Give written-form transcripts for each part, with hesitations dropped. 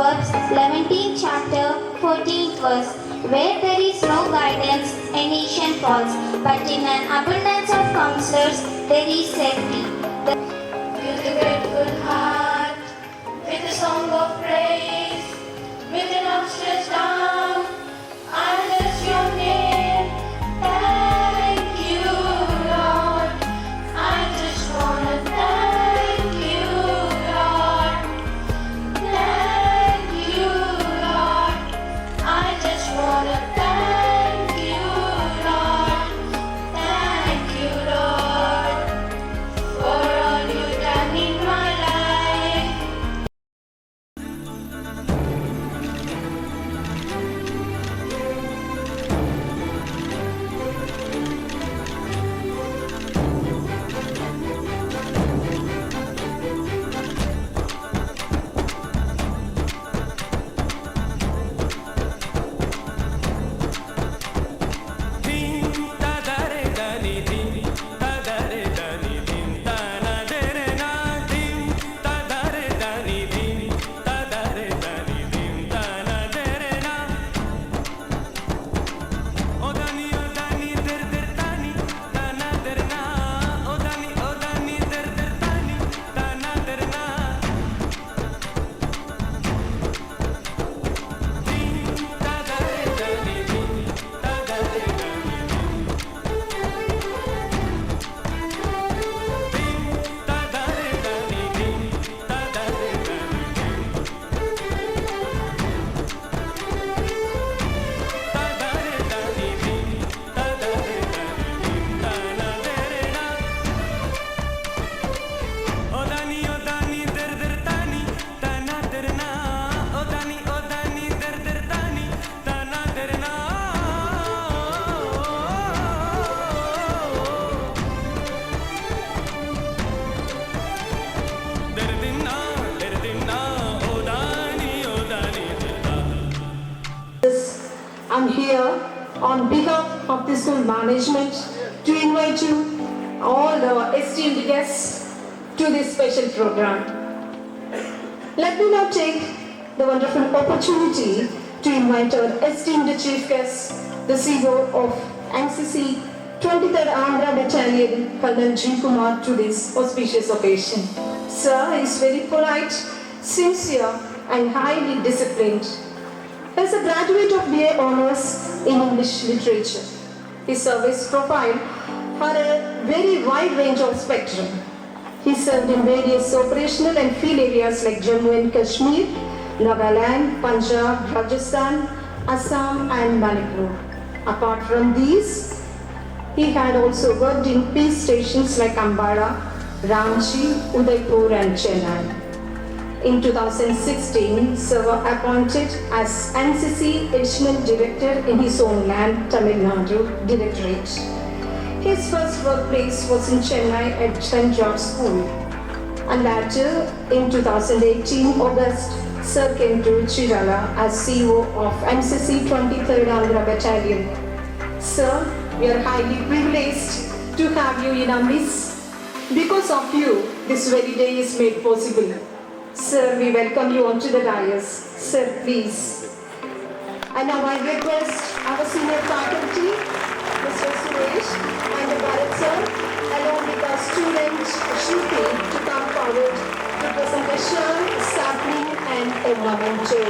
Proverbs 11th chapter 14th verse. Where there is no guidance, a nation falls, but in an abundance of counselors there is safety. With a grateful heart, with a song of praise, with an outstretched arm, I bless your name. Thank you, Lord. I just wanna thank you, Lord. Thank you, Lord. I just wanna thank you, Lord. Thank you, Lord, for all you've done in my life. I'm here on behalf of the school management to invite you, all the esteemed guests, to this special program. Let me now take the wonderful opportunity to invite our esteemed chief guest, the CEO of NCC 23rd Andhra Battalion, Colonel G. Kumar, to this auspicious occasion. Sir is very polite, sincere, and highly disciplined. He is a graduate of BA Honours in English Literature. His service profile for a very wide range of spectrum. He served in various operational and field areas like Jammu and Kashmir, Nagaland, Punjab, Rajasthan, Assam and Manipur. Apart from these, he had also worked in peace stations like Ambala, Ranchi, Udaipur and Chennai. In 2016, Sir was appointed as NCC Additional Director in his own land, Tamil Nadu Directorate. His first workplace was in Chennai at St. George School. And later, in 2018 August, Sir came to Chirala as CEO of NCC 23rd Andhra Battalion. Sir, we are highly privileged to have you in our midst. Because of you, this very day is made possible. Sir, we welcome you onto the dais. Sir, please. And now I request our senior faculty, Mr. Suresh and the Bharat sir, along with our student Shruti, to come forward to present a shawl, sapling and a memento.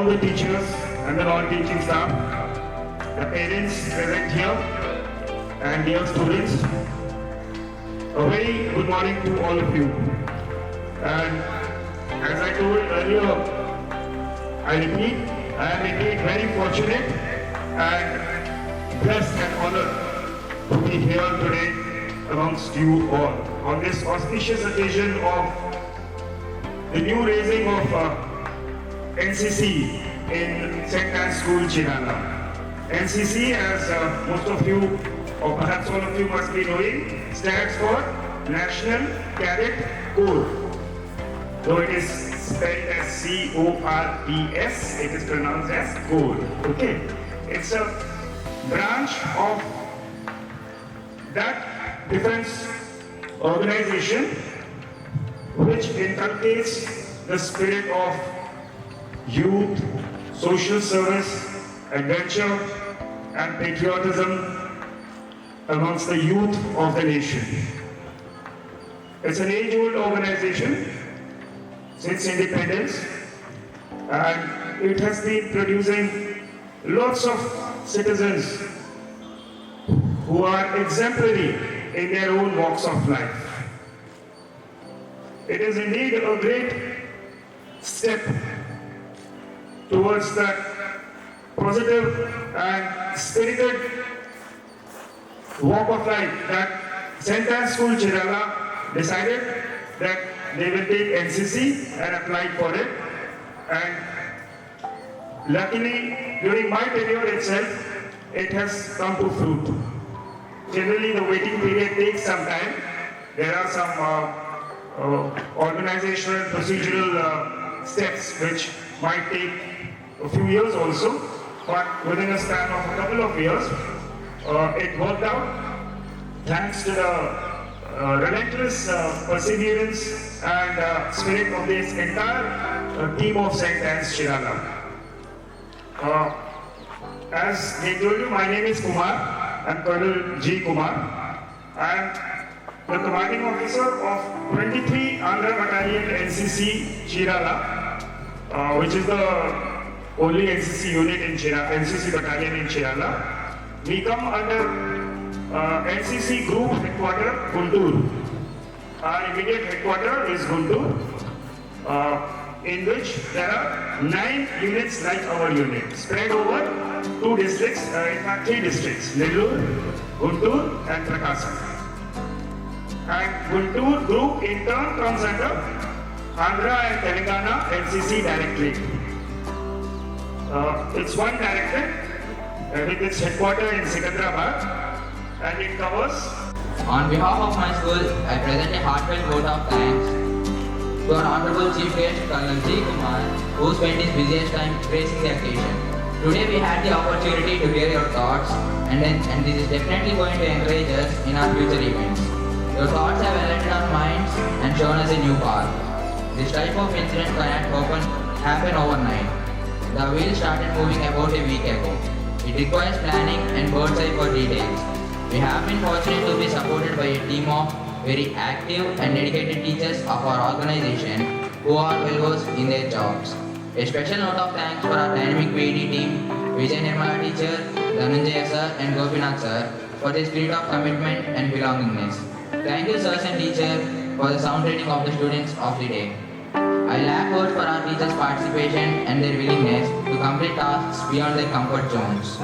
all the teachers and the non-teaching staff, the parents present here, and dear students, a very good morning to all of you. And as I told earlier, I repeat, I am indeed very fortunate and blessed and honored to be here today amongst you all on this auspicious occasion of the new raising of NCC in St. Anne's School, Chirala. NCC, as most of you or perhaps all of you must be knowing, stands for National Cadet Corps. Though it is spelled as C-O-R-P-S, it is pronounced as Corps. Okay? It's a branch of that defense organization which inculcates the spirit of youth, social service, adventure, and patriotism amongst the youth of the nation. It's an age-old organization since independence, and it has been producing lots of citizens who are exemplary in their own walks of life. It is indeed a great step towards that positive and spirited walk of life that St. Anne's School, Chirala decided that they will take NCC and apply for it. And luckily, during my tenure itself, it has come to fruit. Generally, the waiting period takes some time. There are some organizational, procedural steps which might take a few years also, but within a span of a couple of years, it worked out thanks to the relentless perseverance and spirit of this entire team of St. Anne's, Chirala. As they told you, my name is Kumar. I'm Colonel G. Kumar. I am the commanding officer of 23 Andhra Battalion NCC Chirala, which is the only NCC unit in NCC battalion in Chirala. We come under NCC Group Headquarter, Guntur. Our immediate headquarter is Guntur, in which there are 9 units like our unit, spread over 2 districts, in fact 3 districts, Nellore, Guntur and Prakasam. And Guntur Group in turn comes under Andhra and Telangana NCC Directorate. It's one directorate with its headquarters in Secunderabad, and it covers. On behalf of my school, I present a heartfelt vote of thanks to our Honorable Chief Guest, Colonel G. Kumar, who spent his busiest time gracing the occasion. Today we had the opportunity to hear your thoughts, and this is definitely going to encourage us in our future events. Your thoughts have enlightened our minds and shown us a new path. This type of incident cannot happen overnight. The wheel started moving about a week ago. It requires planning and bird's eye for details. We have been fortunate to be supported by a team of very active and dedicated teachers of our organization who are well versed in their jobs. A special note of thanks for our dynamic VD team, Vijay Nirmala teacher, Dhananjaya sir and Gopinath sir for their spirit of commitment and belongingness. Thank you sirs and teachers for the sound training of the students of the day. I lack words for our teachers' participation and their willingness to complete tasks beyond their comfort zones.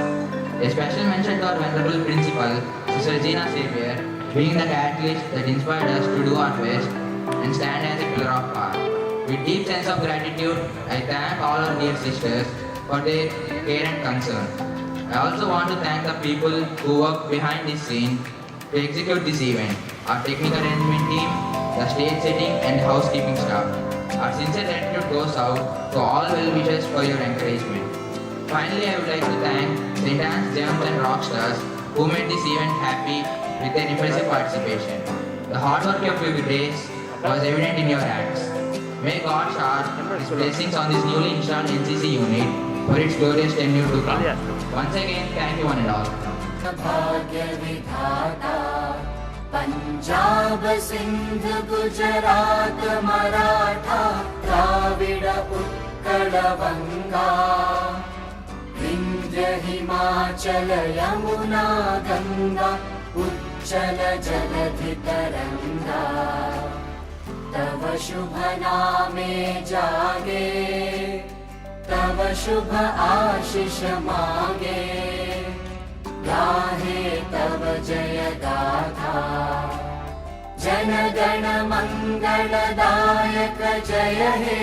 A special mention to our venerable principal, Sister Gina Xavier, being the catalyst that inspired us to do our best and stand as a pillar of power. With deep sense of gratitude, I thank all our dear sisters for their care and concern. I also want to thank the people who work behind this scene to execute this event, our technical arrangement team, the stage setting and housekeeping staff. Our sincere gratitude goes out to all well-wishers for your encouragement. Finally, I would like to thank St. Anne's Gems and Rockstars who made this event happy with their impressive participation. The hard work of your days was evident in your acts. May God shower His blessings on this newly installed NCC unit for its glorious tenure to come. Once again, thank you one and all. भाग्य विधाता पंजाब सिंध गुजरात मराठा द्राविड उत्कल बंगा हिमाचल यमुना गंगा उच्चल जलधि तरंगा तव शुभ नामे जागे तव शुभ आशीष मांगे गाहे तव जय गाथा जन गण मंगलदायक जय हे